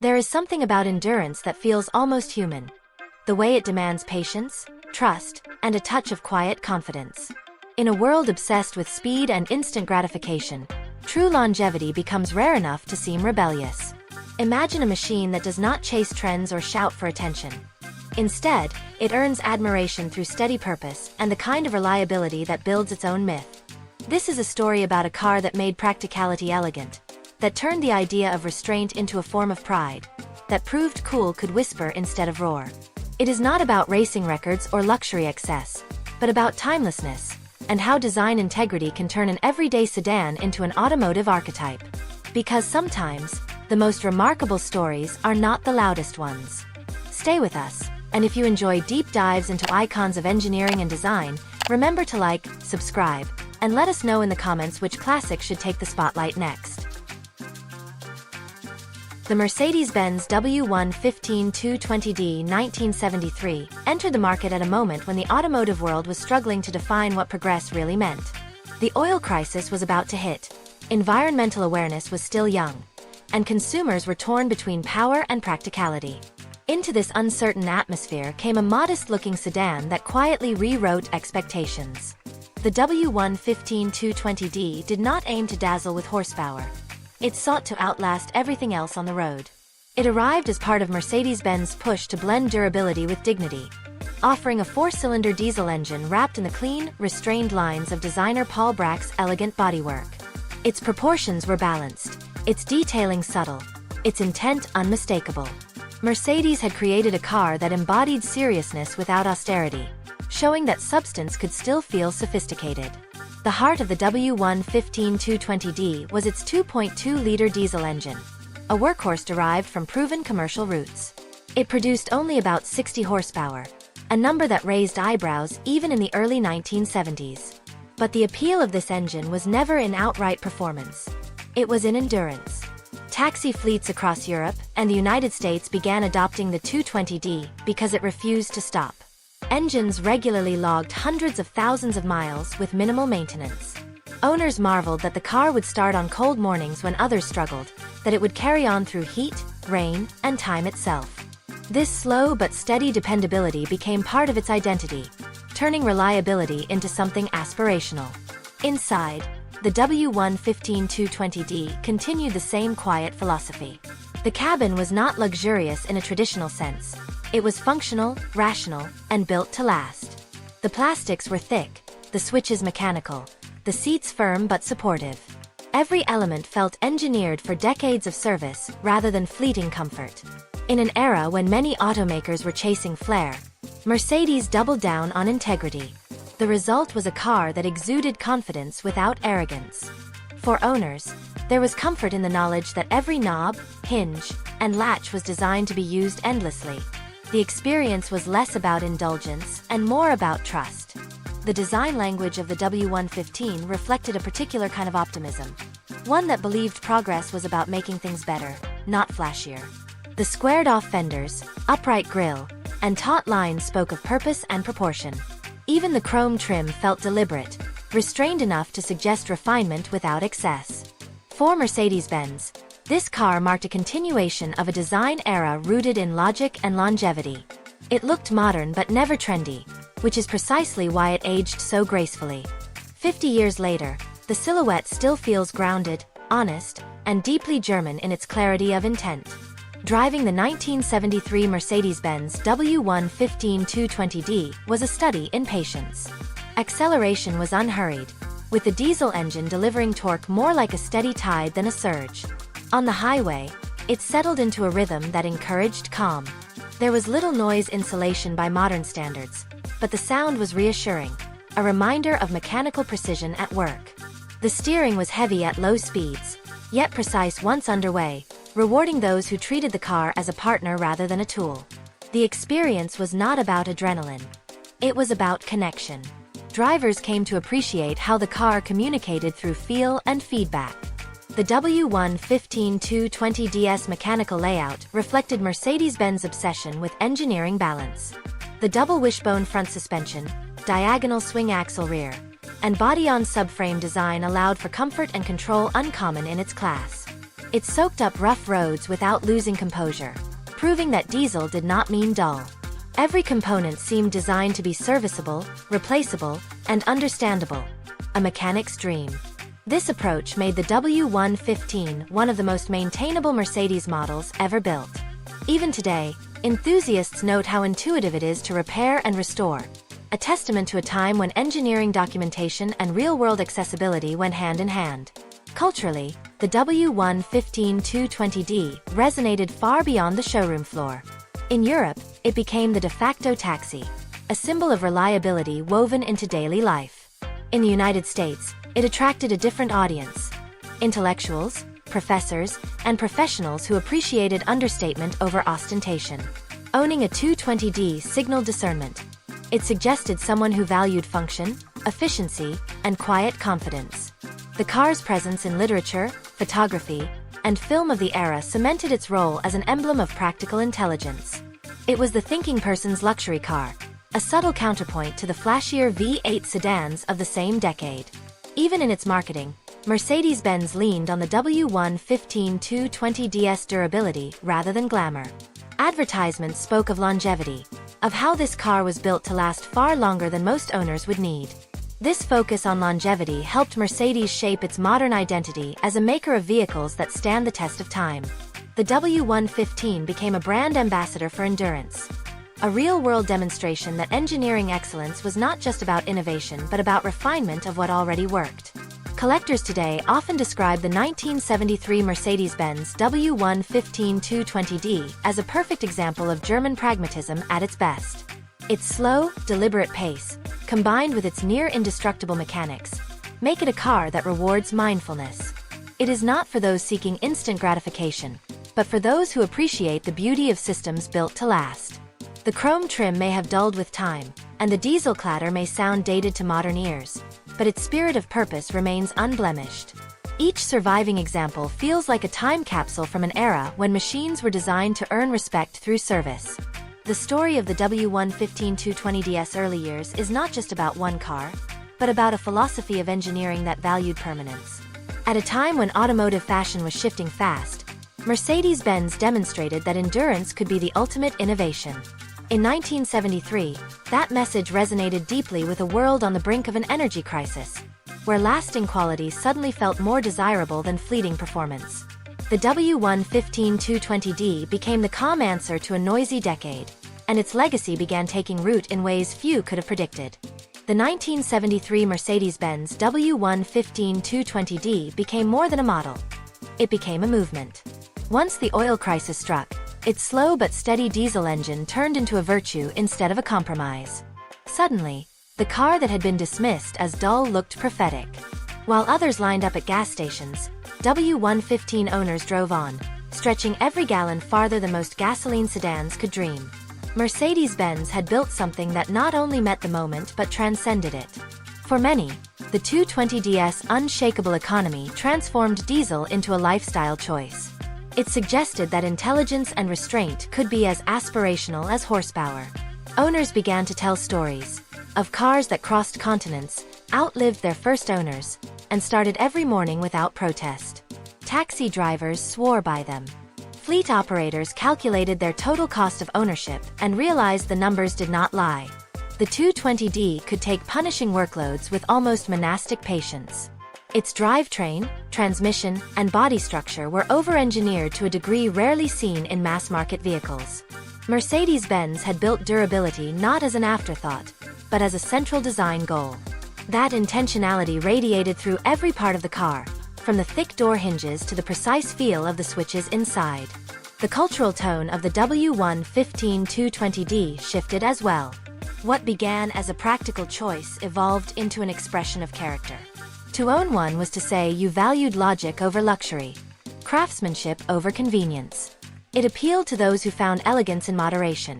There is something about endurance that feels almost human. The way it demands patience, trust, and a touch of quiet confidence. In a world obsessed with speed and instant gratification, true longevity becomes rare enough to seem rebellious. Imagine a machine that does not chase trends or shout for attention. Instead, it earns admiration through steady purpose and the kind of reliability that builds its own myth. This is a story about a car that made practicality elegant, that turned the idea of restraint into a form of pride, that proved cool could whisper instead of roar. It is not about racing records or luxury excess, but about timelessness, and how design integrity can turn an everyday sedan into an automotive archetype. Because sometimes, the most remarkable stories are not the loudest ones. Stay with us, and if you enjoy deep dives into icons of engineering and design, remember to like, subscribe, and let us know in the comments which classic should take the spotlight next. The Mercedes-Benz W115 220d 1973 entered the market at a moment when the automotive world was struggling to define what progress really meant. The oil crisis was about to hit, environmental awareness was still young, and consumers were torn between power and practicality. Into this uncertain atmosphere came a modest-looking sedan that quietly rewrote expectations. The W115 220d did not aim to dazzle with horsepower. It sought to outlast everything else on the road. It arrived as part of Mercedes-Benz's push to blend durability with dignity, offering a four-cylinder diesel engine wrapped in the clean, restrained lines of designer Paul Bracque's elegant bodywork. Its proportions were balanced, its detailing subtle, its intent unmistakable. Mercedes had created a car that embodied seriousness without austerity, showing that substance could still feel sophisticated. The heart of the W115 220d was its 2.2-liter diesel engine, a workhorse derived from proven commercial roots. It produced only about 60 horsepower, a number that raised eyebrows even in the early 1970s. But the appeal of this engine was never in outright performance. It was in endurance. Taxi fleets across Europe and the United States began adopting the 220d because it refused to stop. Engines regularly logged hundreds of thousands of miles with minimal maintenance. Owners marveled that the car would start on cold mornings when others struggled, that it would carry on through heat, rain, and time itself. This slow but steady dependability became part of its identity, turning reliability into something aspirational. Inside, the W115 220d continued the same quiet philosophy. The cabin was not luxurious in a traditional sense. It was functional, rational, and built to last. The plastics were thick, the switches mechanical, the seats firm but supportive. Every element felt engineered for decades of service rather than fleeting comfort. In an era when many automakers were chasing flair, Mercedes doubled down on integrity. The result was a car that exuded confidence without arrogance. For owners, there was comfort in the knowledge that every knob, hinge, and latch was designed to be used endlessly. The experience was less about indulgence and more about trust. The design language of the W115 reflected a particular kind of optimism, one that believed progress was about making things better, not flashier. The squared-off fenders, upright grille, and taut lines spoke of purpose and proportion. Even the chrome trim felt deliberate, restrained enough to suggest refinement without excess. For Mercedes-Benz, this car marked a continuation of a design era rooted in logic and longevity. It looked modern but never trendy, which is precisely why it aged so gracefully. 50 years later, the silhouette still feels grounded, honest, and deeply German in its clarity of intent. Driving the 1973 Mercedes-Benz W115 220d was a study in patience. Acceleration was unhurried, with the diesel engine delivering torque more like a steady tide than a surge. On the highway, it settled into a rhythm that encouraged calm. There was little noise insulation by modern standards, but the sound was reassuring, a reminder of mechanical precision at work. The steering was heavy at low speeds, yet precise once underway, rewarding those who treated the car as a partner rather than a tool. The experience was not about adrenaline. It was about connection. Drivers came to appreciate how the car communicated through feel and feedback. The W115 220ds mechanical layout reflected Mercedes-Benz obsession with engineering balance. The double wishbone front suspension, diagonal swing axle rear, and body-on subframe design allowed for comfort and control uncommon in its class. It soaked up rough roads without losing composure, proving that diesel did not mean dull. Every component seemed designed to be serviceable, replaceable, and understandable. A mechanic's dream. This approach made the W115 one of the most maintainable Mercedes models ever built. Even today, enthusiasts note how intuitive it is to repair and restore, a testament to a time when engineering documentation and real-world accessibility went hand in hand. Culturally, the W115 220D resonated far beyond the showroom floor. In Europe, it became the de facto taxi, a symbol of reliability woven into daily life. In the United States, it attracted a different audience: intellectuals, professors, and professionals who appreciated understatement over ostentation. Owning a 220D signaled discernment. It suggested someone who valued function, efficiency, and quiet confidence. The car's presence in literature, photography, and film of the era cemented its role as an emblem of practical intelligence. It was the thinking person's luxury car, a subtle counterpoint to the flashier V8 sedans of the same decade. Even in its marketing, Mercedes-Benz leaned on the W115 220DS durability rather than glamour. Advertisements spoke of longevity, of how this car was built to last far longer than most owners would need. This focus on longevity helped Mercedes shape its modern identity as a maker of vehicles that stand the test of time. The W115 became a brand ambassador for endurance, a real-world demonstration that engineering excellence was not just about innovation but about refinement of what already worked. Collectors today often describe the 1973 Mercedes-Benz W115 220D as a perfect example of German pragmatism at its best. Its slow, deliberate pace, combined with its near-indestructible mechanics, make it a car that rewards mindfulness. It is not for those seeking instant gratification, but for those who appreciate the beauty of systems built to last. The chrome trim may have dulled with time, and the diesel clatter may sound dated to modern ears, but its spirit of purpose remains unblemished. Each surviving example feels like a time capsule from an era when machines were designed to earn respect through service. The story of the W115 220DS early years is not just about one car, but about a philosophy of engineering that valued permanence. At a time when automotive fashion was shifting fast, Mercedes-Benz demonstrated that endurance could be the ultimate innovation. In 1973, that message resonated deeply with a world on the brink of an energy crisis, where lasting quality suddenly felt more desirable than fleeting performance. The W115 220D became the calm answer to a noisy decade, and its legacy began taking root in ways few could have predicted. The 1973 Mercedes-Benz W115 220D became more than a model. It became a movement. Once the oil crisis struck, its slow but steady diesel engine turned into a virtue instead of a compromise. Suddenly, the car that had been dismissed as dull looked prophetic. While others lined up at gas stations, W115 owners drove on, stretching every gallon farther than most gasoline sedans could dream. Mercedes-Benz had built something that not only met the moment but transcended it. For many, the 220DS unshakable economy transformed diesel into a lifestyle choice. It suggested that intelligence and restraint could be as aspirational as horsepower. Owners began to tell stories of cars that crossed continents, outlived their first owners, and started every morning without protest. Taxi drivers swore by them. Fleet operators calculated their total cost of ownership and realized the numbers did not lie. The 220D could take punishing workloads with almost monastic patience. Its drivetrain, transmission, and body structure were over-engineered to a degree rarely seen in mass-market vehicles. Mercedes-Benz had built durability not as an afterthought, but as a central design goal. That intentionality radiated through every part of the car, from the thick door hinges to the precise feel of the switches inside. The cultural tone of the W115 220D shifted as well. What began as a practical choice evolved into an expression of character. To own one was to say you valued logic over luxury, craftsmanship over convenience. It appealed to those who found elegance in moderation.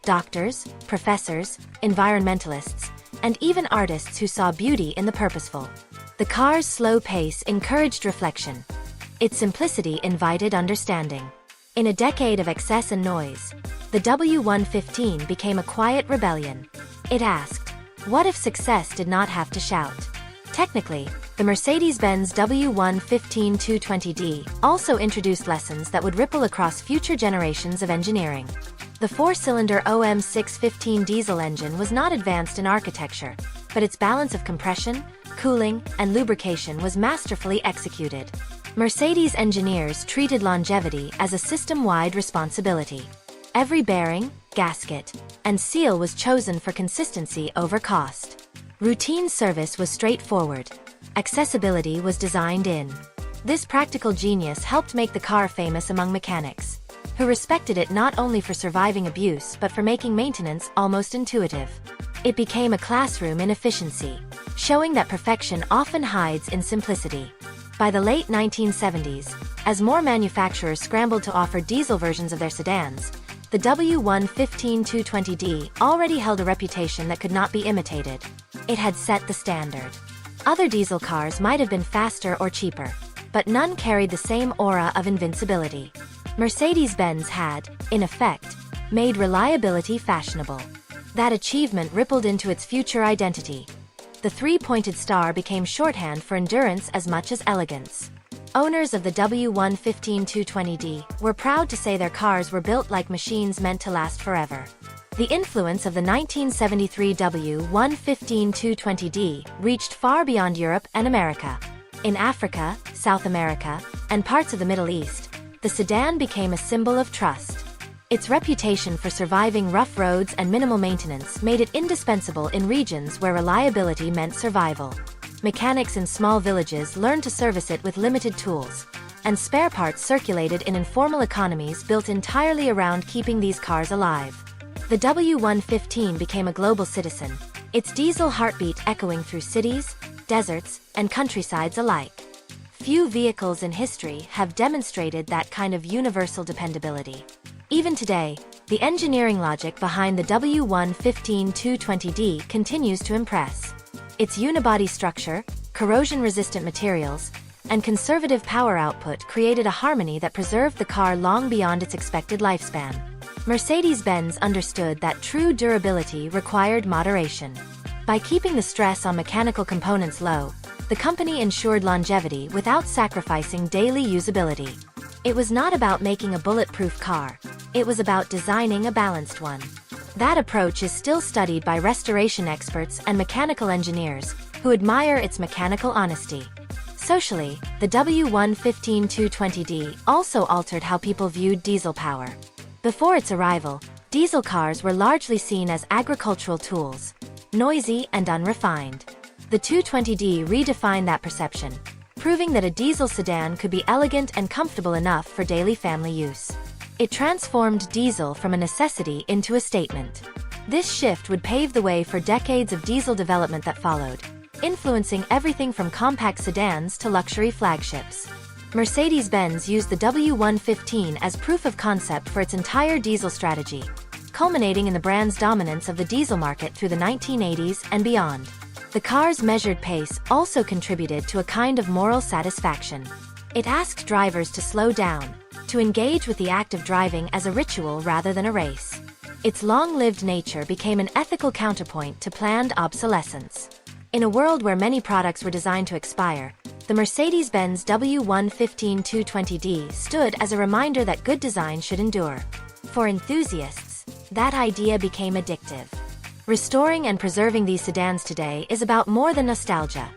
Doctors, professors, environmentalists, and even artists who saw beauty in the purposeful. The car's slow pace encouraged reflection. Its simplicity invited understanding. In a decade of excess and noise, the W115 became a quiet rebellion. It asked, what if success did not have to shout? Technically, the The Mercedes-Benz W115 220d also introduced lessons that would ripple across future generations of engineering. The four-cylinder OM615 diesel engine was not advanced in architecture, but its balance of compression, cooling, and lubrication was masterfully executed. Mercedes engineers treated longevity as a system-wide responsibility. Every bearing, gasket, and seal was chosen for consistency over cost. Routine service was straightforward. Accessibility was designed in. This practical genius helped make the car famous among mechanics, who respected it not only for surviving abuse but for making maintenance almost intuitive. It became a classroom in efficiency, showing that perfection often hides in simplicity. By the late 1970s, as more manufacturers scrambled to offer diesel versions of their sedans, the W115 220d already held a reputation that could not be imitated. It had set the standard. Other diesel cars might have been faster or cheaper, but none carried the same aura of invincibility. Mercedes-Benz had, in effect, made reliability fashionable. That achievement rippled into its future identity. The three-pointed star became shorthand for endurance as much as elegance. Owners of the W115 220d were proud to say their cars were built like machines meant to last forever. The influence of the 1973 W115 220d reached far beyond Europe and America. In Africa, South America, and parts of the Middle East, the sedan became a symbol of trust. Its reputation for surviving rough roads and minimal maintenance made it indispensable in regions where reliability meant survival. Mechanics in small villages learned to service it with limited tools, and spare parts circulated in informal economies built entirely around keeping these cars alive. The W115 became a global citizen, its diesel heartbeat echoing through cities, deserts, and countrysides alike. Few vehicles in history have demonstrated that kind of universal dependability. Even today, the engineering logic behind the W115 220d continues to impress. Its unibody structure, corrosion-resistant materials, and conservative power output created a harmony that preserved the car long beyond its expected lifespan. Mercedes-Benz understood that true durability required moderation. By keeping the stress on mechanical components low, the company ensured longevity without sacrificing daily usability. It was not about making a bulletproof car. It was about designing a balanced one. That approach is still studied by restoration experts and mechanical engineers, who admire its mechanical honesty. Socially, the W115 220d also altered how people viewed diesel power. Before its arrival, diesel cars were largely seen as agricultural tools, noisy and unrefined. The 220d redefined that perception, proving that a diesel sedan could be elegant and comfortable enough for daily family use. It transformed diesel from a necessity into a statement. This shift would pave the way for decades of diesel development that followed, influencing everything from compact sedans to luxury flagships. Mercedes-Benz used the W115 as proof of concept for its entire diesel strategy, culminating in the brand's dominance of the diesel market through the 1980s and beyond. The car's measured pace also contributed to a kind of moral satisfaction. It asked drivers to slow down, to engage with the act of driving as a ritual rather than a race. Its long-lived nature became an ethical counterpoint to planned obsolescence. In a world where many products were designed to expire, the Mercedes-Benz W115 220d stood as a reminder that good design should endure. For enthusiasts, that idea became addictive. Restoring and preserving these sedans today is about more than nostalgia.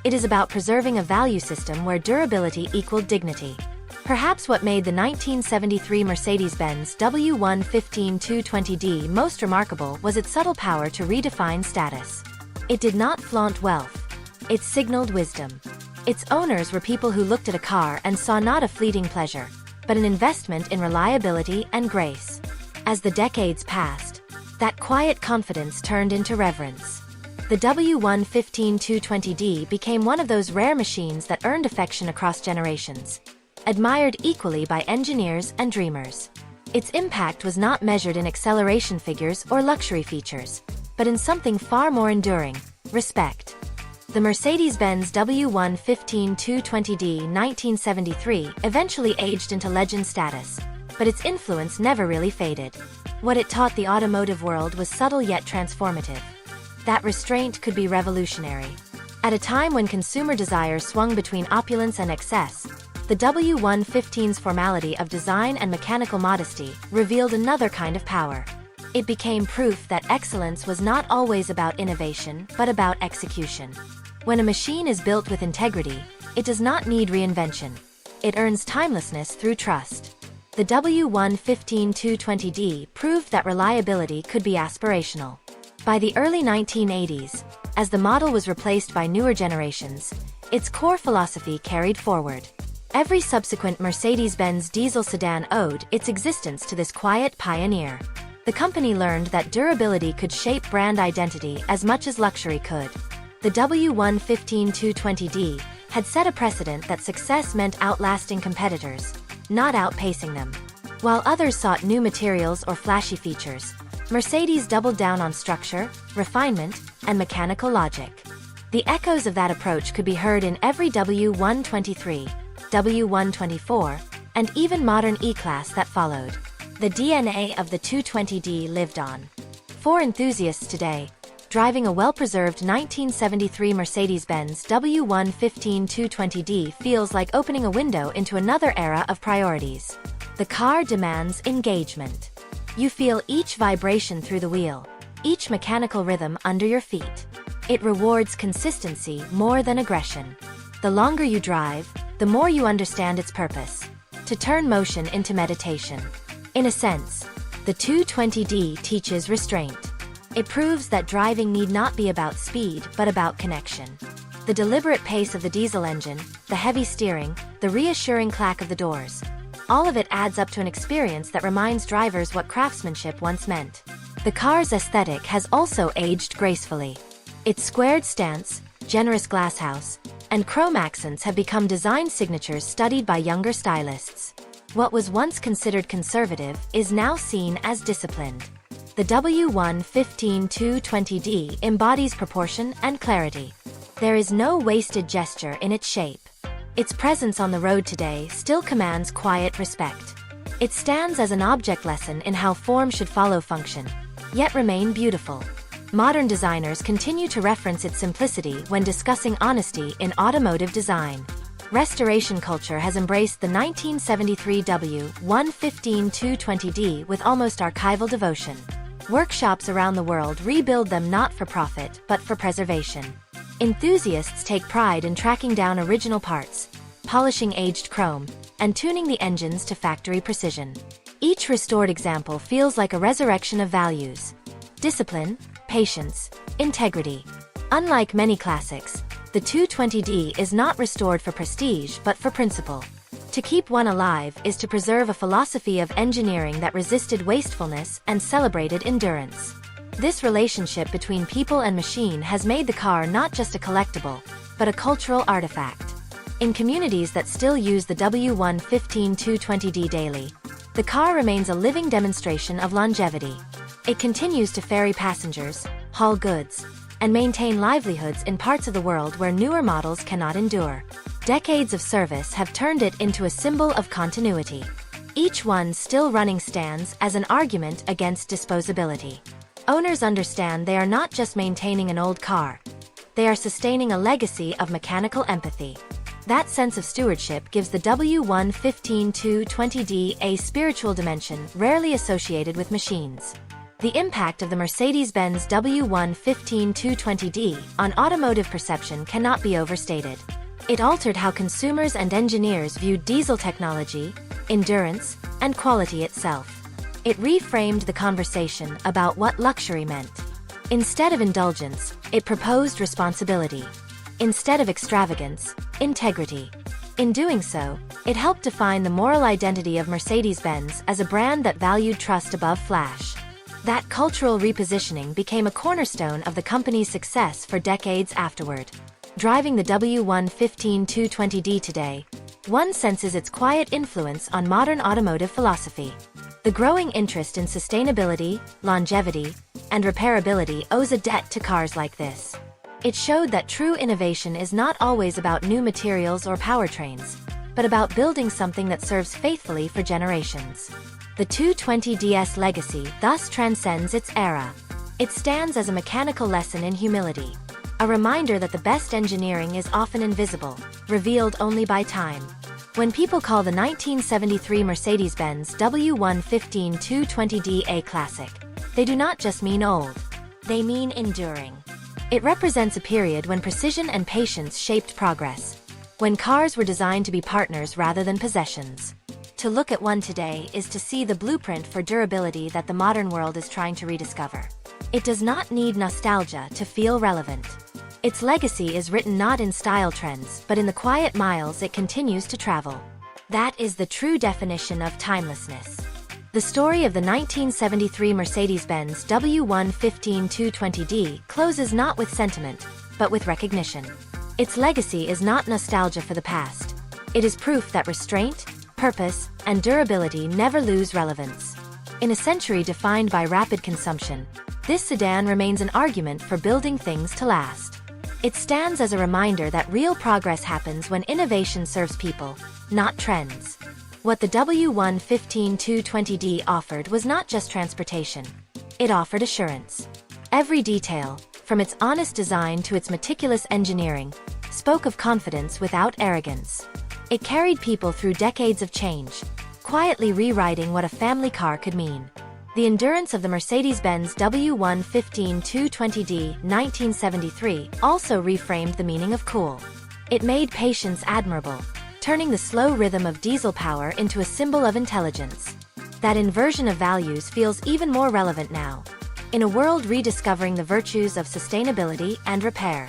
It is about preserving a value system where durability equaled dignity. Perhaps what made the 1973 Mercedes-Benz W115 220d most remarkable was its subtle power to redefine status. It did not flaunt wealth. It signaled wisdom. Its owners were people who looked at a car and saw not a fleeting pleasure, but an investment in reliability and grace. As the decades passed, that quiet confidence turned into reverence. The W115 220d became one of those rare machines that earned affection across generations, admired equally by engineers and dreamers. Its impact was not measured in acceleration figures or luxury features, but in something far more enduring: respect. The Mercedes-Benz W115 220d 1973 eventually aged into legend status, but its influence never really faded. What it taught the automotive world was subtle yet transformative. That restraint could be revolutionary. At a time when consumer desire swung between opulence and excess, the W115's formality of design and mechanical modesty revealed another kind of power. It became proof that excellence was not always about innovation, but about execution. When a machine is built with integrity, it does not need reinvention. It earns timelessness through trust. The W115 220D proved that reliability could be aspirational. By the early 1980s, as the model was replaced by newer generations, its core philosophy carried forward. Every subsequent Mercedes-Benz diesel sedan owed its existence to this quiet pioneer. The company learned that durability could shape brand identity as much as luxury could. The W115 220D had set a precedent that success meant outlasting competitors, not outpacing them. While others sought new materials or flashy features, Mercedes doubled down on structure, refinement, and mechanical logic. The echoes of that approach could be heard in every W123, W124, and even modern E-Class that followed. The DNA of the 220D lived on. For enthusiasts today, driving a well-preserved 1973 Mercedes-Benz W115 220D feels like opening a window into another era of priorities. The car demands engagement. You feel each vibration through the wheel, each mechanical rhythm under your feet. It rewards consistency more than aggression. The longer you drive, the more you understand its purpose: to turn motion into meditation. In a sense, the 220D teaches restraint. It proves that driving need not be about speed but about connection. The deliberate pace of the diesel engine, the heavy steering, the reassuring clack of the doors, all of it adds up to an experience that reminds drivers what craftsmanship once meant. The car's aesthetic has also aged gracefully. Its squared stance, generous glasshouse, and chrome accents have become design signatures studied by younger stylists. What was once considered conservative is now seen as disciplined. The W115 220D embodies proportion and clarity. There is no wasted gesture in its shape. Its presence on the road today still commands quiet respect. It stands as an object lesson in how form should follow function, yet remain beautiful. Modern designers continue to reference its simplicity when discussing honesty in automotive design. Restoration culture has embraced the 1973 W115 220D with almost archival devotion. Workshops around the world rebuild them not for profit but for preservation. Enthusiasts take pride in tracking down original parts, polishing aged chrome, and tuning the engines to factory precision. Each restored example feels like a resurrection of values: discipline, patience, integrity. Unlike many classics, the 220D is not restored for prestige but for principle. To keep one alive is to preserve a philosophy of engineering that resisted wastefulness and celebrated endurance. This relationship between people and machine has made the car not just a collectible, but a cultural artifact. In communities that still use the W115 220D daily, the car remains a living demonstration of longevity. It continues to ferry passengers, haul goods, and maintain livelihoods in parts of the world where newer models cannot endure. Decades of service have turned it into a symbol of continuity. Each one still running stands as an argument against disposability. Owners understand they are not just maintaining an old car. They are sustaining a legacy of mechanical empathy. That sense of stewardship gives the W115 220D a spiritual dimension rarely associated with machines. The impact of the Mercedes-Benz W115 220D on automotive perception cannot be overstated. It altered how consumers and engineers viewed diesel technology, endurance, and quality itself. It reframed the conversation about what luxury meant. Instead of indulgence, it proposed responsibility. Instead of extravagance, integrity. In doing so, it helped define the moral identity of Mercedes-Benz as a brand that valued trust above flash. That cultural repositioning became a cornerstone of the company's success for decades afterward. Driving the W115 220D today, one senses its quiet influence on modern automotive philosophy. The growing interest in sustainability, longevity, and repairability owes a debt to cars like this. It showed that true innovation is not always about new materials or powertrains, but about building something that serves faithfully for generations. The 220DS legacy thus transcends its era. It stands as a mechanical lesson in humility. A reminder that the best engineering is often invisible, revealed only by time. When people call the 1973 Mercedes-Benz W115 220d a classic, they do not just mean old. They mean enduring. It represents a period when precision and patience shaped progress, when cars were designed to be partners rather than possessions. To look at one today is to see the blueprint for durability that the modern world is trying to rediscover. It does not need nostalgia to feel relevant. Its legacy is written not in style trends but in the quiet miles it continues to travel. That is the true definition of timelessness. The story of the 1973 Mercedes-Benz W115 220d closes not with sentiment, but with recognition. Its legacy is not nostalgia for the past. It is proof that restraint, purpose, and durability never lose relevance. In a century defined by rapid consumption, this sedan remains an argument for building things to last. It stands as a reminder that real progress happens when innovation serves people, not trends. What the W115 220d offered was not just transportation. It offered assurance. Every detail, from its honest design to its meticulous engineering, spoke of confidence without arrogance. It carried people through decades of change, quietly rewriting what a family car could mean. The endurance of the Mercedes-Benz W115 220d 1973 also reframed the meaning of cool. It made patience admirable, turning the slow rhythm of diesel power into a symbol of intelligence. That inversion of values feels even more relevant now, in a world rediscovering the virtues of sustainability and repair.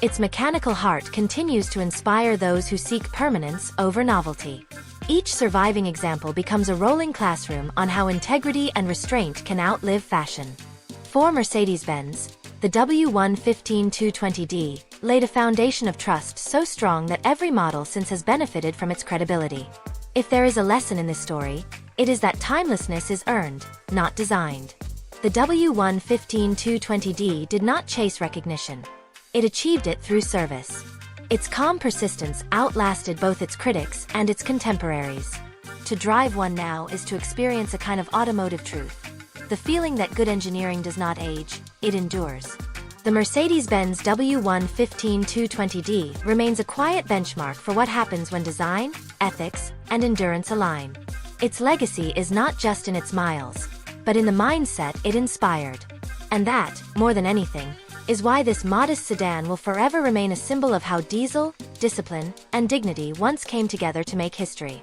Its mechanical heart continues to inspire those who seek permanence over novelty. Each surviving example becomes a rolling classroom on how integrity and restraint can outlive fashion. For Mercedes-Benz, the W115 220d laid a foundation of trust so strong that every model since has benefited from its credibility. If there is a lesson in this story, it is that timelessness is earned, not designed. The W115 220d did not chase recognition. It achieved it through service. Its calm persistence outlasted both its critics and its contemporaries. To drive one now is to experience a kind of automotive truth. The feeling that good engineering does not age, it endures. The Mercedes-Benz W115 220d remains a quiet benchmark for what happens when design, ethics, and endurance align. Its legacy is not just in its miles, but in the mindset it inspired. And that, more than anything, is why this modest sedan will forever remain a symbol of how diesel, discipline, and dignity once came together to make history.